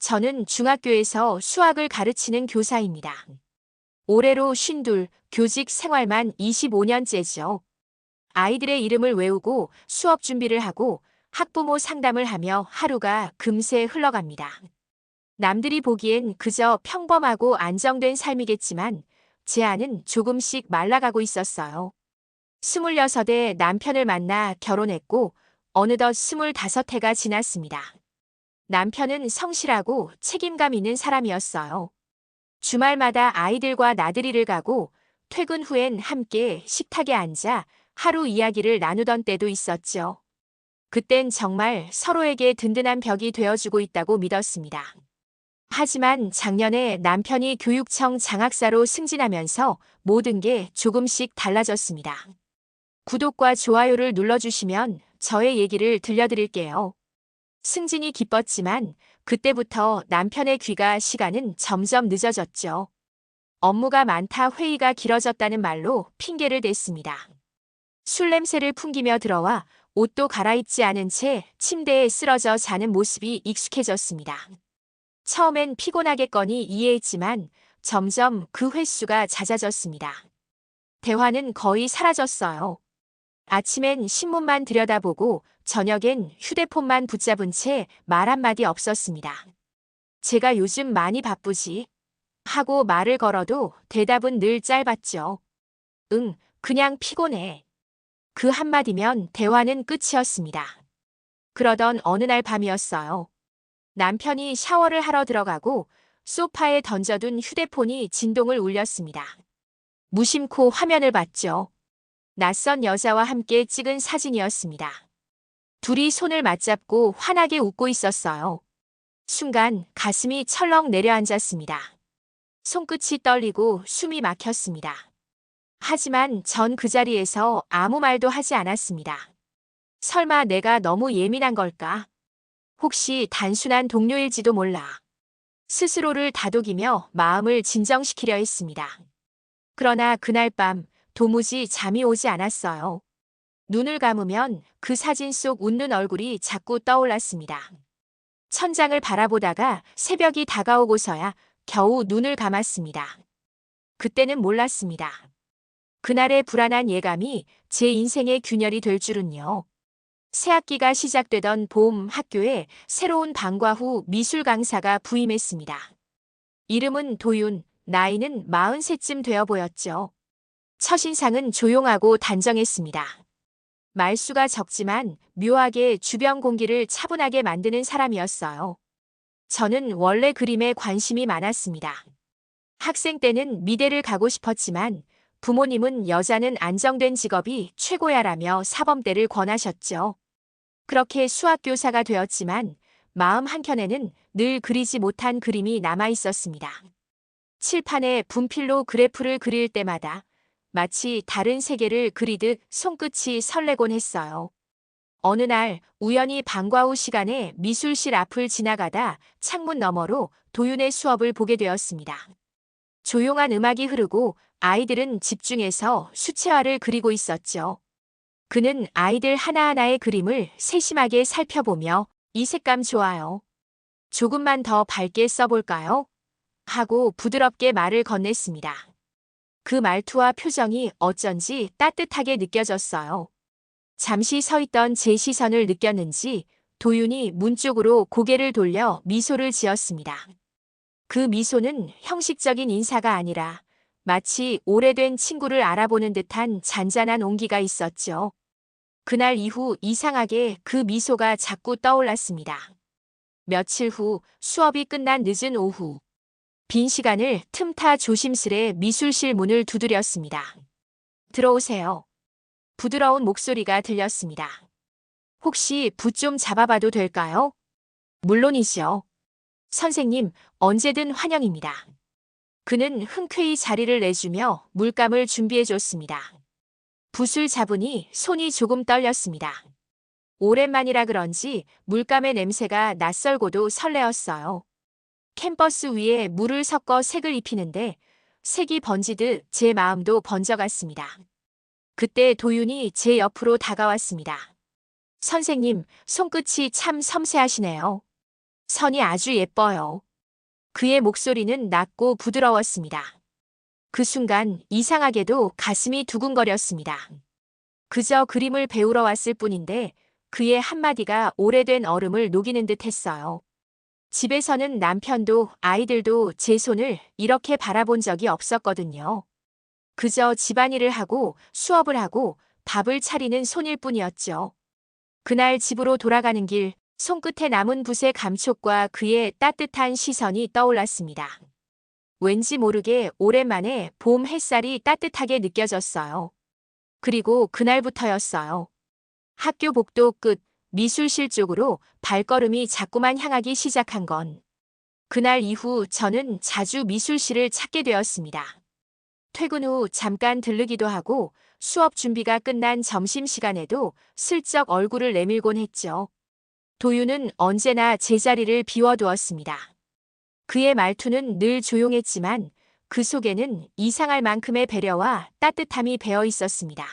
저는 중학교에서 수학을 가르치는 교사입니다. 올해로 52, 교직 생활만 25년째죠. 아이들의 이름을 외우고 수업 준비를 하고 학부모 상담을 하며 하루가 금세 흘러갑니다. 남들이 보기엔 그저 평범하고 안정된 삶이겠지만 제 안은 조금씩 말라가고 있었어요. 26에 남편을 만나 결혼했고 어느덧 25해가 지났습니다. 남편은 성실하고 책임감 있는 사람이었어요. 주말마다 아이들과 나들이를 가고 퇴근 후엔 함께 식탁에 앉아 하루 이야기를 나누던 때도 있었죠. 그땐 정말 서로에게 든든한 벽이 되어주고 있다고 믿었습니다. 하지만 작년에 남편이 교육청 장학사로 승진하면서 모든 게 조금씩 달라졌습니다. 구독과 좋아요를 눌러주시면 저의 얘기를 들려드릴게요. 승진이 기뻤지만 그때부터 남편의 귀가 시간은 점점 늦어졌죠. 업무가 많다 회의가 길어졌다는 말로 핑계를 댔습니다. 술 냄새를 풍기며 들어와 옷도 갈아입지 않은 채 침대에 쓰러져 자는 모습이 익숙해졌습니다. 처음엔 피곤하겠거니 이해했지만 점점 그 횟수가 잦아졌습니다. 대화는 거의 사라졌어요. 아침엔 신문만 들여다보고 저녁엔 휴대폰만 붙잡은 채 말 한마디 없었습니다. 제가 요즘 많이 바쁘지? 하고 말을 걸어도 대답은 늘 짧았죠. 응, 그냥 피곤해. 그 한마디면 대화는 끝이었습니다. 그러던 어느 날 밤이었어요. 남편이 샤워를 하러 들어가고 소파에 던져둔 휴대폰이 진동을 울렸습니다. 무심코 화면을 봤죠. 낯선 여자와 함께 찍은 사진이었습니다. 둘이 손을 맞잡고 환하게 웃고 있었어요. 순간 가슴이 철렁 내려앉았습니다. 손끝이 떨리고 숨이 막혔습니다. 하지만 전 그 자리에서 아무 말도 하지 않았습니다. 설마 내가 너무 예민한 걸까? 혹시 단순한 동료일지도 몰라. 스스로를 다독이며 마음을 진정시키려 했습니다. 그러나 그날 밤 도무지 잠이 오지 않았어요. 눈을 감으면 그 사진 속 웃는 얼굴이 자꾸 떠올랐습니다. 천장을 바라보다가 새벽이 다가오고서야 겨우 눈을 감았습니다. 그때는 몰랐습니다. 그날의 불안한 예감이 제 인생의 균열이 될 줄은요. 새학기가 시작되던 봄 학교에 새로운 방과 후 미술 강사가 부임했습니다. 이름은 도윤, 나이는 43쯤 되어 보였죠. 첫인상은 조용하고 단정했습니다. 말수가 적지만 묘하게 주변 공기를 차분하게 만드는 사람이었어요. 저는 원래 그림에 관심이 많았습니다. 학생 때는 미대를 가고 싶었지만 부모님은 여자는 안정된 직업이 최고야라며 사범대를 권하셨죠. 그렇게 수학교사가 되었지만 마음 한켠에는 늘 그리지 못한 그림이 남아 있었습니다. 칠판에 분필로 그래프를 그릴 때마다 마치 다른 세계를 그리듯 손끝이 설레곤 했어요. 어느 날 우연히 방과 후 시간에 미술실 앞을 지나가다 창문 너머로 도윤의 수업을 보게 되었습니다. 조용한 음악이 흐르고 아이들은 집중해서 수채화를 그리고 있었죠. 그는 아이들 하나하나의 그림을 세심하게 살펴보며 이 색감 좋아요. 조금만 더 밝게 써볼까요? 하고 부드럽게 말을 건넸습니다. 그 말투와 표정이 어쩐지 따뜻하게 느껴졌어요. 잠시 서 있던 제 시선을 느꼈는지 도윤이 문 쪽으로 고개를 돌려 미소를 지었습니다. 그 미소는 형식적인 인사가 아니라 마치 오래된 친구를 알아보는 듯한 잔잔한 온기가 있었죠. 그날 이후 이상하게 그 미소가 자꾸 떠올랐습니다. 며칠 후 수업이 끝난 늦은 오후. 빈 시간을 틈타 조심스레 미술실 문을 두드렸습니다. 들어오세요. 부드러운 목소리가 들렸습니다. 혹시 붓 좀 잡아봐도 될까요? 물론이죠. 선생님, 언제든 환영입니다. 그는 흔쾌히 자리를 내주며 물감을 준비해줬습니다. 붓을 잡으니 손이 조금 떨렸습니다. 오랜만이라 그런지 물감의 냄새가 낯설고도 설레었어요. 캔버스 위에 물을 섞어 색을 입히는데 색이 번지듯 제 마음도 번져갔습니다. 그때 도윤이 제 옆으로 다가왔습니다. 선생님, 손끝이 참 섬세하시네요. 선이 아주 예뻐요. 그의 목소리는 낮고 부드러웠습니다. 그 순간 이상하게도 가슴이 두근거렸습니다. 그저 그림을 배우러 왔을 뿐인데 그의 한마디가 오래된 얼음을 녹이는 듯 했어요. 집에서는 남편도 아이들도 제 손을 이렇게 바라본 적이 없었거든요. 그저 집안일을 하고 수업을 하고 밥을 차리는 손일 뿐이었죠. 그날 집으로 돌아가는 길, 손끝에 남은 붓의 감촉과 그의 따뜻한 시선이 떠올랐습니다. 왠지 모르게 오랜만에 봄 햇살이 따뜻하게 느껴졌어요. 그리고 그날부터였어요. 학교 복도 끝, 미술실 쪽으로 발걸음이 자꾸만 향하기 시작한 건 그날 이후 저는 자주 미술실을 찾게 되었습니다. 퇴근 후 잠깐 들르기도 하고 수업 준비가 끝난 점심시간에도 슬쩍 얼굴을 내밀곤 했죠. 도윤은 언제나 제자리를 비워두었습니다. 그의 말투는 늘 조용했지만 그 속에는 이상할 만큼의 배려와 따뜻함이 배어 있었습니다.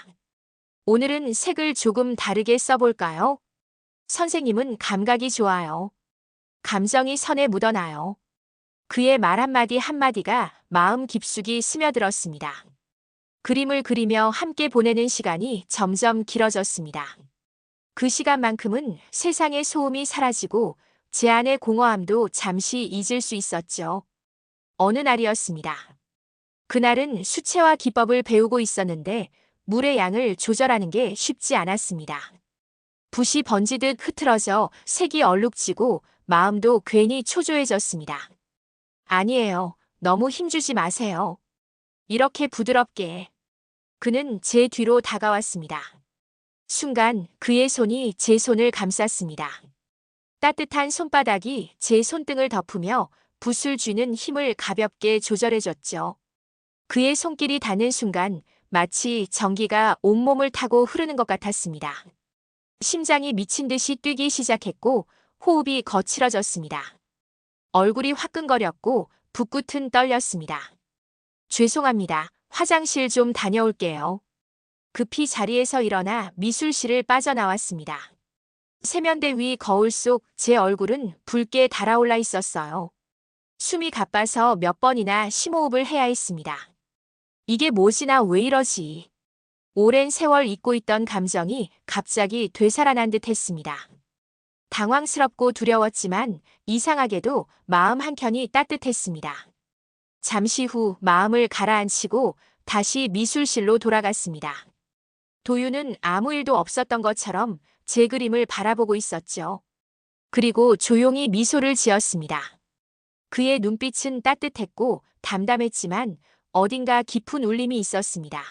오늘은 색을 조금 다르게 써볼까요? 선생님은 감각이 좋아요. 감정이 선에 묻어나요. 그의 말 한마디 한마디가 마음 깊숙이 스며들었습니다. 그림을 그리며 함께 보내는 시간이 점점 길어졌습니다. 그 시간만큼은 세상의 소음이 사라지고 제 안의 공허함도 잠시 잊을 수 있었죠. 어느 날이었습니다. 그날은 수채화 기법을 배우고 있었는데 물의 양을 조절하는 게 쉽지 않았습니다. 붓이 번지듯 흐트러져 색이 얼룩지고 마음도 괜히 초조해졌습니다. 아니에요. 너무 힘주지 마세요. 이렇게 부드럽게. 그는 제 뒤로 다가왔습니다. 순간 그의 손이 제 손을 감쌌습니다. 따뜻한 손바닥이 제 손등을 덮으며 붓을 쥐는 힘을 가볍게 조절해줬죠. 그의 손길이 닿는 순간 마치 전기가 온몸을 타고 흐르는 것 같았습니다. 심장이 미친 듯이 뛰기 시작했고 호흡이 거칠어졌습니다. 얼굴이 화끈거렸고 붓끝은 떨렸습니다. 죄송합니다. 화장실 좀 다녀올게요. 급히 자리에서 일어나 미술실을 빠져나왔습니다. 세면대 위 거울 속 제 얼굴은 붉게 달아올라 있었어요. 숨이 가빠서 몇 번이나 심호흡을 해야 했습니다. 이게 뭐지나 왜 이러지? 오랜 세월 잊고 있던 감정이 갑자기 되살아난 듯 했습니다. 당황스럽고 두려웠지만 이상하게도 마음 한켠이 따뜻했습니다. 잠시 후 마음을 가라앉히고 다시 미술실로 돌아갔습니다. 도윤은 아무 일도 없었던 것처럼 제 그림을 바라보고 있었죠. 그리고 조용히 미소를 지었습니다. 그의 눈빛은 따뜻했고 담담했지만 어딘가 깊은 울림이 있었습니다.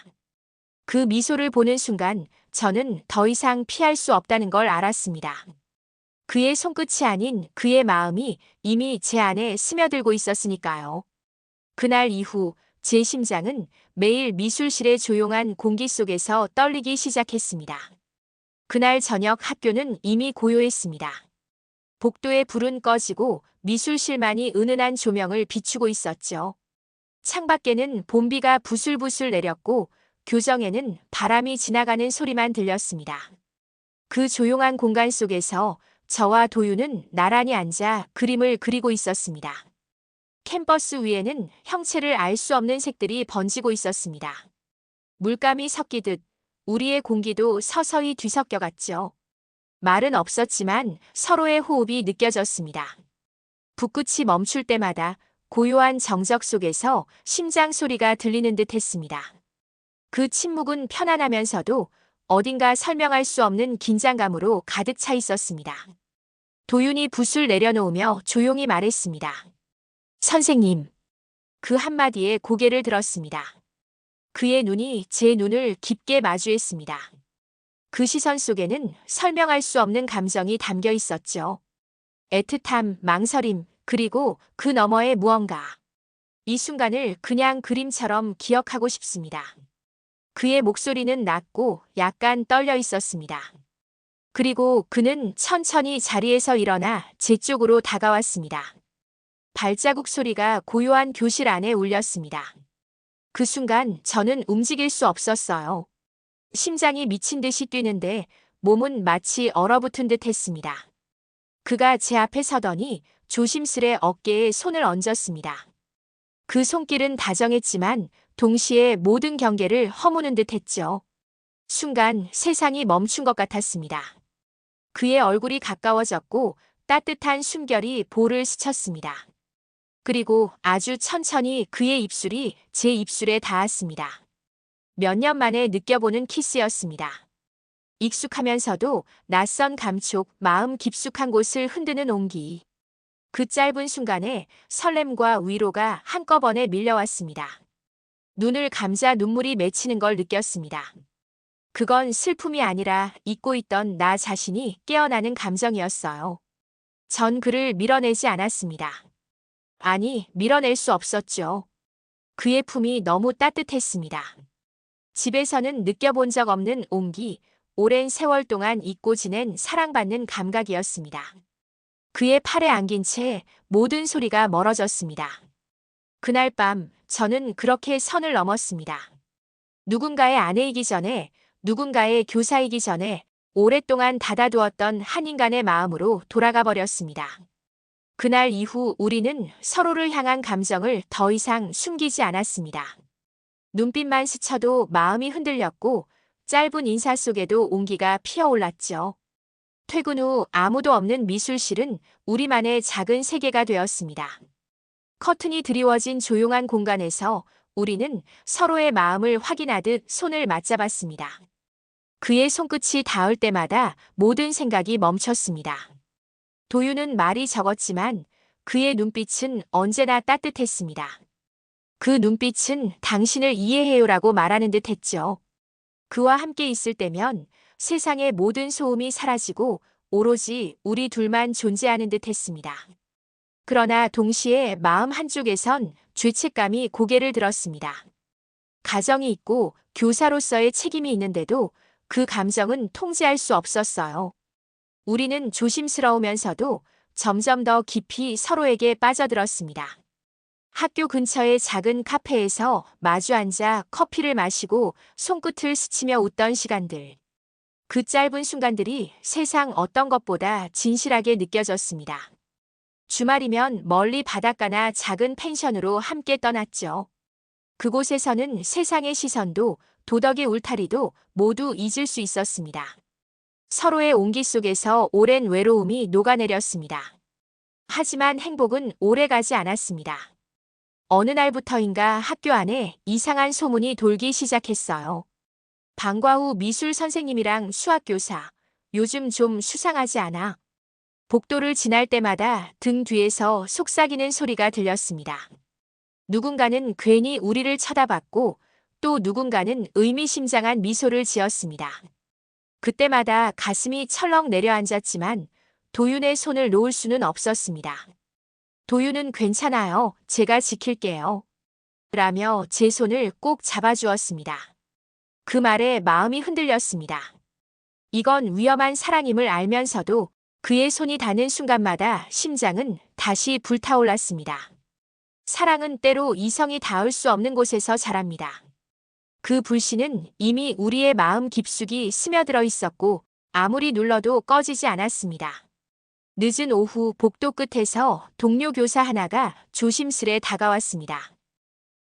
그 미소를 보는 순간 저는 더 이상 피할 수 없다는 걸 알았습니다. 그의 손끝이 아닌 그의 마음이 이미 제 안에 스며들고 있었으니까요. 그날 이후 제 심장은 매일 미술실의 조용한 공기 속에서 떨리기 시작했습니다. 그날 저녁 학교는 이미 고요했습니다. 복도의 불은 꺼지고 미술실만이 은은한 조명을 비추고 있었죠. 창밖에는 봄비가 부슬부슬 내렸고 교정에는 바람이 지나가는 소리만 들렸습니다. 그 조용한 공간 속에서 저와 도윤은 나란히 앉아 그림을 그리고 있었습니다. 캔버스 위에는 형체를 알 수 없는 색들이 번지고 있었습니다. 물감이 섞이듯 우리의 공기도 서서히 뒤섞여갔죠. 말은 없었지만 서로의 호흡이 느껴졌습니다. 붓끝이 멈출 때마다 고요한 정적 속에서 심장 소리가 들리는 듯 했습니다. 그 침묵은 편안하면서도 어딘가 설명할 수 없는 긴장감으로 가득 차 있었습니다. 도윤이 붓을 내려놓으며 조용히 말했습니다. 선생님. 그 한마디에 고개를 들었습니다. 그의 눈이 제 눈을 깊게 마주했습니다. 그 시선 속에는 설명할 수 없는 감정이 담겨 있었죠. 애틋함, 망설임, 그리고 그 너머의 무언가. 이 순간을 그냥 그림처럼 기억하고 싶습니다. 그의 목소리는 낮고 약간 떨려 있었습니다. 그리고 그는 천천히 자리에서 일어나 제 쪽으로 다가왔습니다. 발자국 소리가 고요한 교실 안에 울렸습니다. 그 순간 저는 움직일 수 없었어요. 심장이 미친 듯이 뛰는데 몸은 마치 얼어붙은 듯 했습니다. 그가 제 앞에 서더니 조심스레 어깨에 손을 얹었습니다. 그 손길은 다정했지만 동시에 모든 경계를 허무는 듯 했죠. 순간 세상이 멈춘 것 같았습니다. 그의 얼굴이 가까워졌고 따뜻한 숨결이 볼을 스쳤습니다. 그리고 아주 천천히 그의 입술이 제 입술에 닿았습니다. 몇 년 만에 느껴보는 키스였습니다. 익숙하면서도 낯선 감촉, 마음 깊숙한 곳을 흔드는 온기. 그 짧은 순간에 설렘과 위로가 한꺼번에 밀려왔습니다. 눈을 감자 눈물이 맺히는 걸 느꼈습니다. 그건 슬픔이 아니라 잊고 있던 나 자신이 깨어나는 감정이었어요. 전 그를 밀어내지 않았습니다. 아니, 밀어낼 수 없었죠. 그의 품이 너무 따뜻했습니다. 집에서는 느껴본 적 없는 온기, 오랜 세월 동안 잊고 지낸 사랑받는 감각이었습니다. 그의 팔에 안긴 채 모든 소리가 멀어졌습니다. 그날 밤 저는 그렇게 선을 넘었습니다. 누군가의 아내이기 전에, 누군가의 교사이기 전에 오랫동안 닫아두었던 한 인간의 마음으로 돌아가 버렸습니다. 그날 이후 우리는 서로를 향한 감정을 더 이상 숨기지 않았습니다. 눈빛만 스쳐도 마음이 흔들렸고 짧은 인사 속에도 온기가 피어올랐죠. 퇴근 후 아무도 없는 미술실은 우리만의 작은 세계가 되었습니다. 커튼이 드리워진 조용한 공간에서 우리는 서로의 마음을 확인하듯 손을 맞잡았습니다. 그의 손끝이 닿을 때마다 모든 생각이 멈췄습니다. 도유는 말이 적었지만 그의 눈빛은 언제나 따뜻했습니다. 그 눈빛은 당신을 이해해요라고 말하는 듯 했죠. 그와 함께 있을 때면 세상의 모든 소음이 사라지고 오로지 우리 둘만 존재하는 듯 했습니다. 그러나 동시에 마음 한쪽에선 죄책감이 고개를 들었습니다. 가정이 있고 교사로서의 책임이 있는데도 그 감정은 통제할 수 없었어요. 우리는 조심스러우면서도 점점 더 깊이 서로에게 빠져들었습니다. 학교 근처의 작은 카페에서 마주 앉아 커피를 마시고 손끝을 스치며 웃던 시간들. 그 짧은 순간들이 세상 어떤 것보다 진실하게 느껴졌습니다. 주말이면 멀리 바닷가나 작은 펜션으로 함께 떠났죠. 그곳에서는 세상의 시선도 도덕의 울타리도 모두 잊을 수 있었습니다. 서로의 온기 속에서 오랜 외로움이 녹아내렸습니다. 하지만 행복은 오래가지 않았습니다. 어느 날부터인가 학교 안에 이상한 소문이 돌기 시작했어요. 방과후 미술 선생님이랑 수학교사, 요즘 좀 수상하지 않아? 복도를 지날 때마다 등 뒤에서 속삭이는 소리가 들렸습니다. 누군가는 괜히 우리를 쳐다봤고 또 누군가는 의미심장한 미소를 지었습니다. 그때마다 가슴이 철렁 내려앉았지만 도윤의 손을 놓을 수는 없었습니다. 도윤은 괜찮아요. 제가 지킬게요. 라며 제 손을 꼭 잡아주었습니다. 그 말에 마음이 흔들렸습니다. 이건 위험한 사랑임을 알면서도 그의 손이 닿는 순간마다 심장은 다시 불타올랐습니다. 사랑은 때로 이성이 닿을 수 없는 곳에서 자랍니다. 그 불씨는 이미 우리의 마음 깊숙이 스며들어 있었고 아무리 눌러도 꺼지지 않았습니다. 늦은 오후 복도 끝에서 동료 교사 하나가 조심스레 다가왔습니다.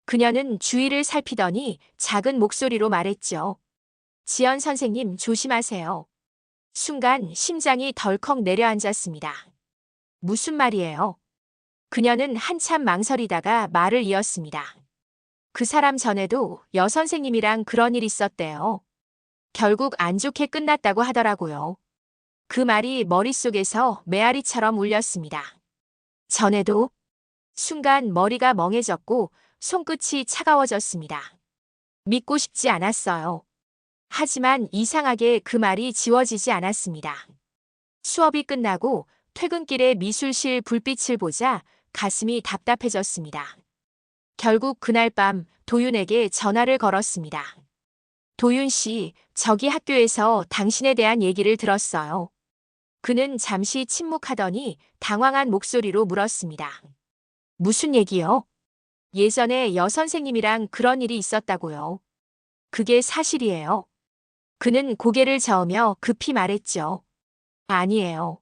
그녀는 주위를 살피더니 작은 목소리로 말했죠. 지연 선생님 조심하세요. 순간 심장이 덜컥 내려앉았습니다. 무슨 말이에요? 그녀는 한참 망설이다가 말을 이었습니다. 그 사람 전에도 여선생님이랑 그런 일 있었대요. 결국 안 좋게 끝났다고 하더라고요. 그 말이 머릿속에서 메아리처럼 울렸습니다. 전에도? 순간 머리가 멍해졌고 손끝이 차가워졌습니다. 믿고 싶지 않았어요. 하지만 이상하게 그 말이 지워지지 않았습니다. 수업이 끝나고 퇴근길에 미술실 불빛을 보자 가슴이 답답해졌습니다. 결국 그날 밤 도윤에게 전화를 걸었습니다. 도윤 씨, 저기 학교에서 당신에 대한 얘기를 들었어요. 그는 잠시 침묵하더니 당황한 목소리로 물었습니다. 무슨 얘기요? 예전에 여선생님이랑 그런 일이 있었다고요. 그게 사실이에요. 그는 고개를 저으며 급히 말했죠. 아니에요.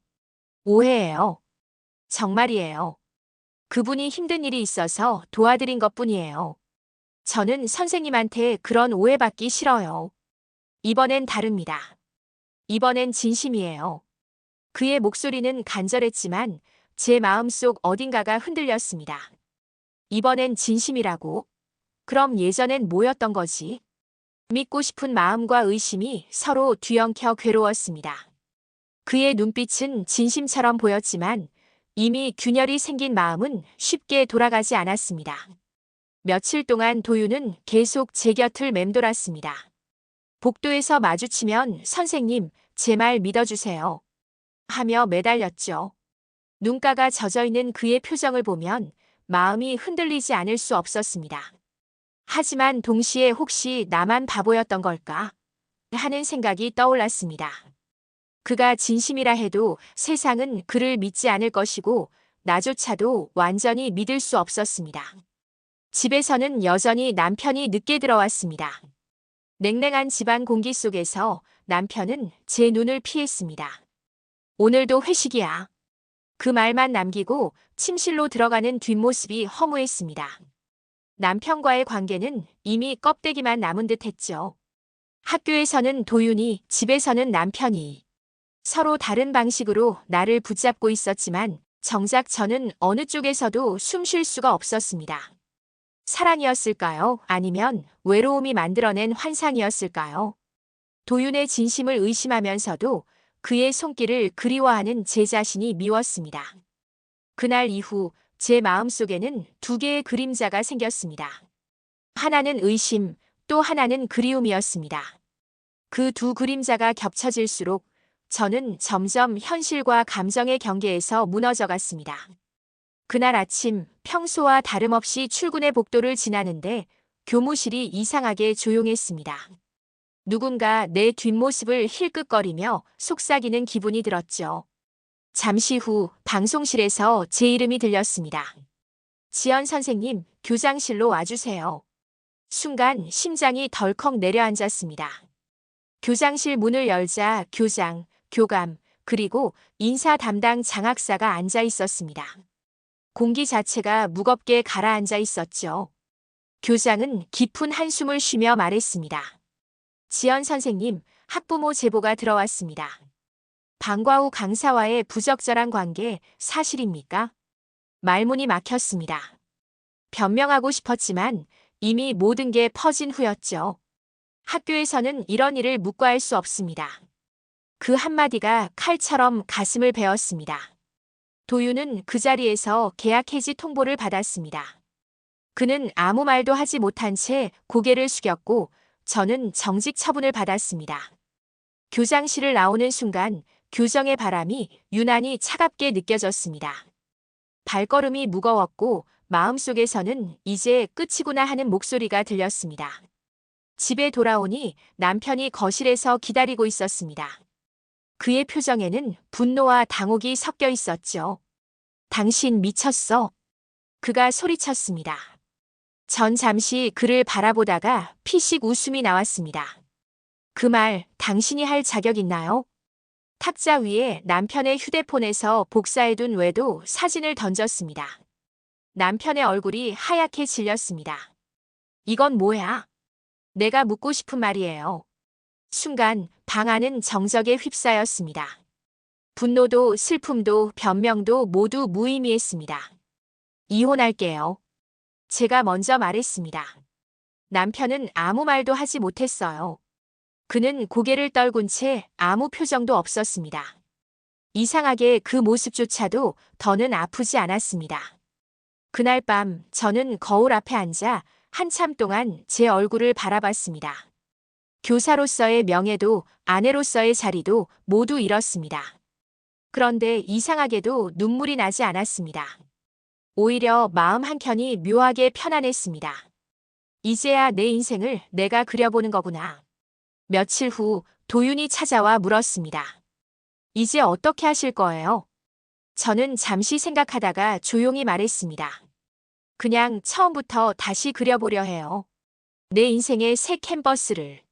오해예요. 정말이에요. 그분이 힘든 일이 있어서 도와드린 것뿐이에요. 저는 선생님한테 그런 오해받기 싫어요. 이번엔 다릅니다. 이번엔 진심이에요. 그의 목소리는 간절했지만 제 마음속 어딘가가 흔들렸습니다. 이번엔 진심이라고? 그럼 예전엔 뭐였던 거지? 믿고 싶은 마음과 의심이 서로 뒤엉켜 괴로웠습니다. 그의 눈빛은 진심처럼 보였지만 이미 균열이 생긴 마음은 쉽게 돌아가지 않았습니다. 며칠 동안 도윤은 계속 제 곁을 맴돌았습니다. 복도에서 마주치면 선생님, 제 말 믿어주세요. 하며 매달렸죠. 눈가가 젖어있는 그의 표정을 보면 마음이 흔들리지 않을 수 없었습니다. 하지만 동시에 혹시 나만 바보였던 걸까? 하는 생각이 떠올랐습니다. 그가 진심이라 해도 세상은 그를 믿지 않을 것이고 나조차도 완전히 믿을 수 없었습니다. 집에서는 여전히 남편이 늦게 들어왔습니다. 냉랭한 집안 공기 속에서 남편은 제 눈을 피했습니다. 오늘도 회식이야. 그 말만 남기고 침실로 들어가는 뒷모습이 허무했습니다. 남편과의 관계는 이미 껍데기만 남은 듯 했죠. 학교에서는 도윤이, 집에서는 남편이 서로 다른 방식으로 나를 붙잡고 있었지만 정작 저는 어느 쪽에서도 숨 쉴 수가 없었습니다. 사랑이었을까요? 아니면 외로움이 만들어낸 환상이었을까요? 도윤의 진심을 의심하면서도 그의 손길을 그리워하는 제 자신이 미웠습니다. 그날 이후 제 마음속에는 두 개의 그림자가 생겼습니다. 하나는 의심, 또 하나는 그리움이었습니다. 그 두 그림자가 겹쳐질수록 저는 점점 현실과 감정의 경계에서 무너져갔습니다. 그날 아침 평소와 다름없이 출근의 복도를 지나는데 교무실이 이상하게 조용했습니다. 누군가 내 뒷모습을 힐끗거리며 속삭이는 기분이 들었죠. 잠시 후 방송실에서 제 이름이 들렸습니다. 지연 선생님, 교장실로 와주세요. 순간 심장이 덜컥 내려앉았습니다. 교장실 문을 열자 교장, 교감, 그리고 인사 담당 장학사가 앉아 있었습니다. 공기 자체가 무겁게 가라앉아 있었죠. 교장은 깊은 한숨을 쉬며 말했습니다. 지연 선생님, 학부모 제보가 들어왔습니다. 방과후 강사와의 부적절한 관계 사실입니까? 말문이 막혔습니다. 변명하고 싶었지만 이미 모든 게 퍼진 후였죠. 학교에서는 이런 일을 묵과할 수 없습니다. 그 한마디가 칼처럼 가슴을 베었습니다. 도윤은 그 자리에서 계약 해지 통보를 받았습니다. 그는 아무 말도 하지 못한 채 고개를 숙였고 저는 정직 처분을 받았습니다. 교장실을 나오는 순간 교정의 바람이 유난히 차갑게 느껴졌습니다. 발걸음이 무거웠고 마음속에서는 이제 끝이구나 하는 목소리가 들렸습니다. 집에 돌아오니 남편이 거실에서 기다리고 있었습니다. 그의 표정에는 분노와 당혹이 섞여 있었죠. 당신 미쳤어. 그가 소리쳤습니다. 전 잠시 그를 바라보다가 피식 웃음이 나왔습니다. 그 말 당신이 할 자격 있나요? 탁자 위에 남편의 휴대폰에서 복사해둔 외도 사진을 던졌습니다. 남편의 얼굴이 하얗게 질렸습니다. 이건 뭐야? 내가 묻고 싶은 말이에요. 순간 방 안은 정적에 휩싸였습니다. 분노도 슬픔도 변명도 모두 무의미했습니다. 이혼할게요. 제가 먼저 말했습니다. 남편은 아무 말도 하지 못했어요. 그는 고개를 떨군 채 아무 표정도 없었습니다. 이상하게 그 모습조차도 더는 아프지 않았습니다. 그날 밤 저는 거울 앞에 앉아 한참 동안 제 얼굴을 바라봤습니다. 교사로서의 명예도 아내로서의 자리도 모두 잃었습니다. 그런데 이상하게도 눈물이 나지 않았습니다. 오히려 마음 한켠이 묘하게 편안했습니다. 이제야 내 인생을 내가 그려보는 거구나. 며칠 후 도윤이 찾아와 물었습니다. 이제 어떻게 하실 거예요? 저는 잠시 생각하다가 조용히 말했습니다. 그냥 처음부터 다시 그려보려 해요. 내 인생의 새 캔버스를.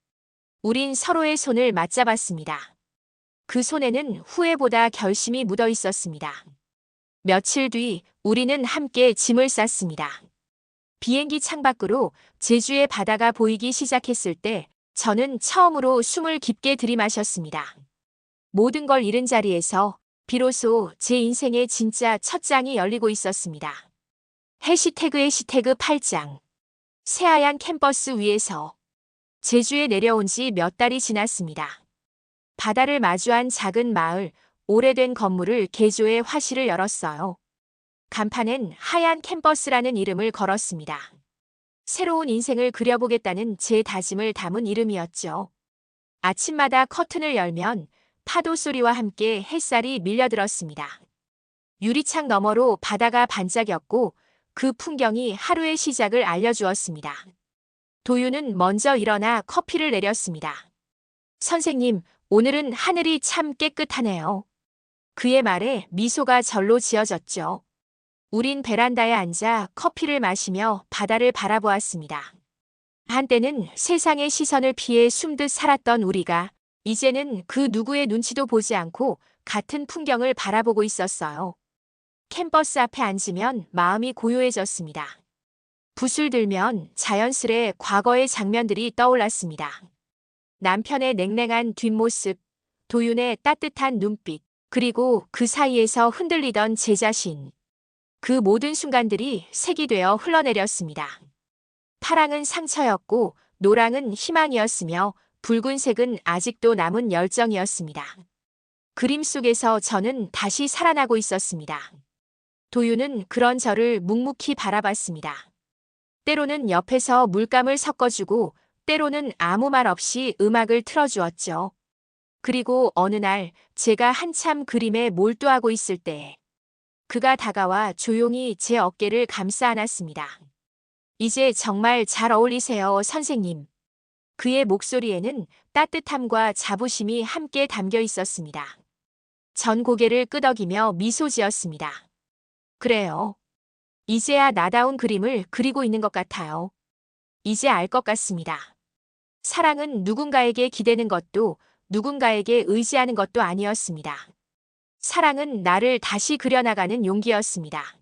우린 서로의 손을 맞잡았습니다. 그 손에는 후회보다 결심이 묻어 있었습니다. 며칠 뒤 우리는 함께 짐을 쌌습니다. 비행기 창밖으로 제주의 바다가 보이기 시작했을 때 저는 처음으로 숨을 깊게 들이마셨습니다. 모든 걸 잃은 자리에서 비로소 제 인생의 진짜 첫 장이 열리고 있었습니다. 해시태그 8장. 새하얀 캠퍼스 위에서 제주에 내려온 지 몇 달이 지났습니다. 바다를 마주한 작은 마을, 오래된 건물을 개조해 화실을 열었어요. 간판엔 하얀 캠퍼스라는 이름을 걸었습니다. 새로운 인생을 그려보겠다는 제 다짐을 담은 이름이었죠. 아침마다 커튼을 열면 파도 소리와 함께 햇살이 밀려들었습니다. 유리창 너머로 바다가 반짝였고 그 풍경이 하루의 시작을 알려주었습니다. 도윤은 먼저 일어나 커피를 내렸습니다. 선생님, 오늘은 하늘이 참 깨끗하네요. 그의 말에 미소가 절로 지어졌죠. 우린 베란다에 앉아 커피를 마시며 바다를 바라보았습니다. 한때는 세상의 시선을 피해 숨듯 살았던 우리가 이제는 그 누구의 눈치도 보지 않고 같은 풍경을 바라보고 있었어요. 캠퍼스 앞에 앉으면 마음이 고요해졌습니다. 붓을 들면 자연스레 과거의 장면들이 떠올랐습니다. 남편의 냉랭한 뒷모습, 도윤의 따뜻한 눈빛, 그리고 그 사이에서 흔들리던 제 자신. 그 모든 순간들이 색이 되어 흘러내렸습니다. 파랑은 상처였고 노랑은 희망이었으며 붉은색은 아직도 남은 열정이었습니다. 그림 속에서 저는 다시 살아나고 있었습니다. 도윤은 그런 저를 묵묵히 바라봤습니다. 때로는 옆에서 물감을 섞어주고 때로는 아무 말 없이 음악을 틀어주었죠. 그리고 어느 날 제가 한참 그림에 몰두하고 있을 때 그가 다가와 조용히 제 어깨를 감싸 안았습니다. 이제 정말 잘 어울리세요, 선생님. 그의 목소리에는 따뜻함과 자부심이 함께 담겨 있었습니다. 전 고개를 끄덕이며 미소 지었습니다. 그래요. 이제야 나다운 그림을 그리고 있는 것 같아요. 이제 알 것 같습니다. 사랑은 누군가에게 기대는 것도 누군가에게 의지하는 것도 아니었습니다. 사랑은 나를 다시 그려나가는 용기였습니다.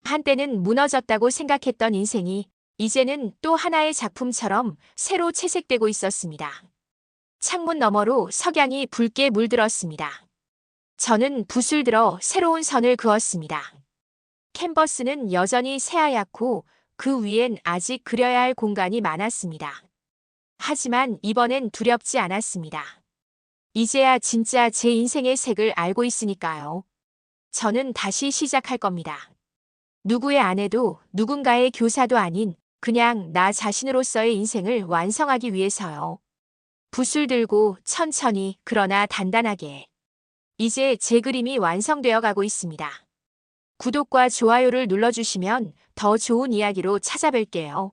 한때는 무너졌다고 생각했던 인생이 이제는 또 하나의 작품처럼 새로 채색되고 있었습니다. 창문 너머로 석양이 붉게 물들었습니다. 저는 붓을 들어 새로운 선을 그었습니다. 캔버스는 여전히 새하얗고 그 위엔 아직 그려야 할 공간이 많았습니다. 하지만 이번엔 두렵지 않았습니다. 이제야 진짜 제 인생의 색을 알고 있으니까요. 저는 다시 시작할 겁니다. 누구의 아내도 누군가의 교사도 아닌 그냥 나 자신으로서의 인생을 완성하기 위해서요. 붓을 들고 천천히 그러나 단단하게. 이제 제 그림이 완성되어 가고 있습니다. 구독과 좋아요를 눌러주시면 더 좋은 이야기로 찾아뵐게요.